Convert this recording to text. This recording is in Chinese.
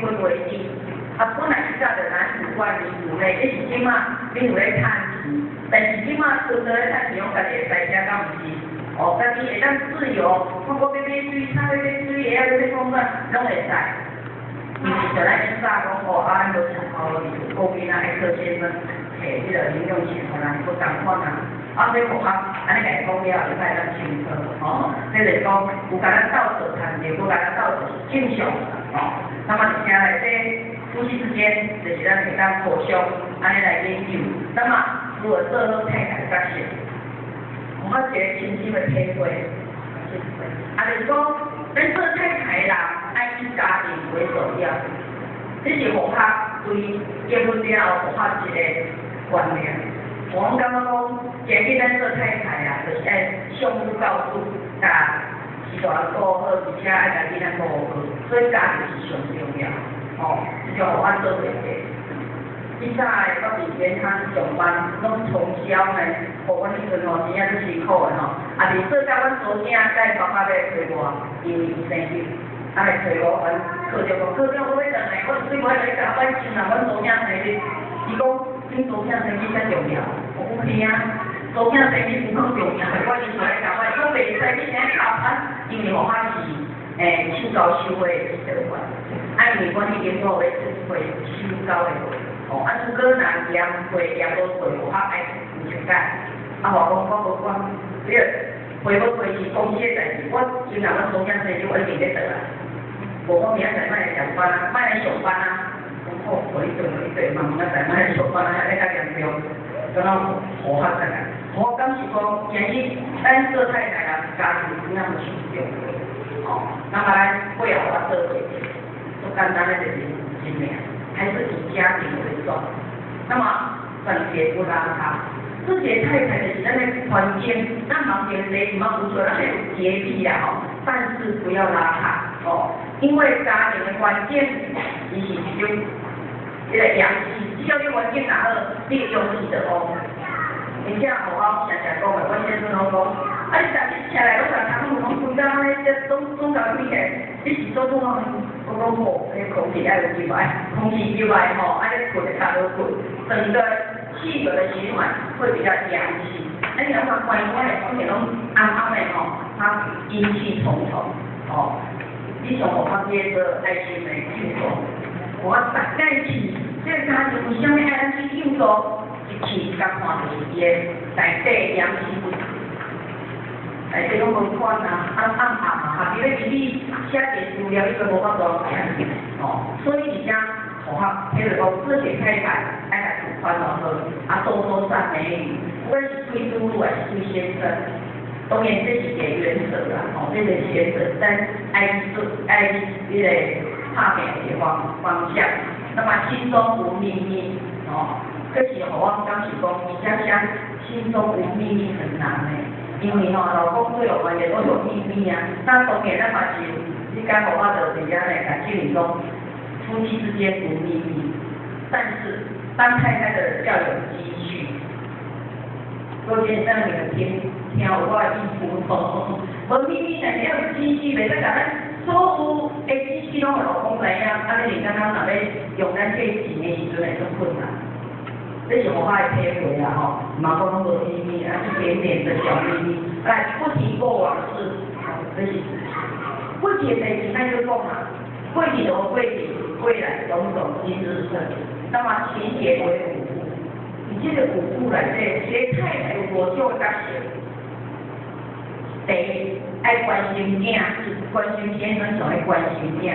婚为主。啊，本来是早着男主外女主内，这是即马你有咧趁钱，但是即马纯粹咧趁钱，我家己会使吃，敢毋是？哦，家己会当自由，我要买水，炒要买水，会晓要创啥，拢会使。因为就咱早讲哦，啊，咱无参考了，后面啊，艾克先生摕迄个零用钱，互人不共款啊。啊，这互啊，安尼甲伊讲了，会使咱清楚哦。即是讲有甲咱斗做趁钱，无甲咱斗做正常哦。那么接下来这。夫妻之间就是咱会当互相安尼来研究，那么如何做好太太的角色，我一个深深的体会。就是讲，咱做太太人爱以家庭为首要，这是互较对结婚了后互较一个观念。我感觉讲，今日咱做太太啊，就是爱相夫教子，甲是大人顾好，而且爱甲囡仔顾好，所以家庭是上重要。哦，就互我做袂过。以前我伫银行上班，拢通宵呢，互阮迄阵吼真正足辛苦的吼。啊，伫做到阮昨天甲伊爸爸要找我，因为伊生日，啊来找我，阮课长讲，课长我要转来，我所以我来甲阮亲人，阮昨天生日，伊讲恁昨天生日才重要，我讲是啊，昨天生日唔讲重要，我因为来甲我讲袂使，你今日下班，因为我是手交收的条款。因为阮已经做咧会收交的哦，啊，如果若嫌会嫌无做，我爱唔想干。啊，我无讲，这会无会是公司的代志，我今日我昨天生日我一定要倒来。无讲明仔载莫来上班啊，莫来上班啊。讲好，我一对嘛，明仔载莫来上班啊，还较严重，咁样互较出来。我感是讲，今日咱做太太啊，家庭怎样是重要。哦，那么咱为了我做伙。最简单的就是人命，还是以家庭为重。那么整洁不邋遢，自己太太就是咱的环境，咱房间内唔好有做咱有洁癖啦吼，但是不要邋遢哦，因为家庭的环境伊是一种一个阳气，只要你环境若好，你阳气就旺。而且我常常讲的，我先生拢讲，啊你昨日起来，我常常拢规工安尼，总甲你起来，你是做做啊？我讲无，迄空气爱有入来，空气入来吼，啊你困就较好困，整个气流的循环会比较阳气。啊你若看关关的空气拢暗暗的吼，它阴气重重哦。你像我发这个爱心的庆祝，我大概是这个家庭为虾米爱咱去庆祝？一甲看就是伊个内底阳气不足。内底拢无款啊，暗嘛，下边咧你写个资料，伊个无法度写。哦，所以而家我哈，譬如讲自己太太爱来煮饭咯好，多多赞美语，无论是对嘟嘟还是对先生，当然这是个原则啦，哦，这是原则，但爱迄个拍平的方向，那么心中无秘密，哦。这是互我讲是讲，而且像心中无秘密很难的，因为吼老公对我们也都有秘密啊。那当然咱嘛是，你讲互我就这样来讲，就是讲夫妻之间无秘密，但是当太太的要有积蓄。我今让你们听我的意思吼，无秘密但是要有积蓄，袂使甲咱所有的积蓄拢互老公知影，安尼你刚刚若要用咱这钱的时阵会足困难。这是我的体会啦吼，嘛讲拢无秘密，啊一点点的小秘密，来不提过往事，这是过去的事情咱就讲嘛，过去的过去，未来种种今日事，那么情节为五步，你这个五步内底，这太太有五种角色，第一爱关心囝，关心先生就爱关心囝。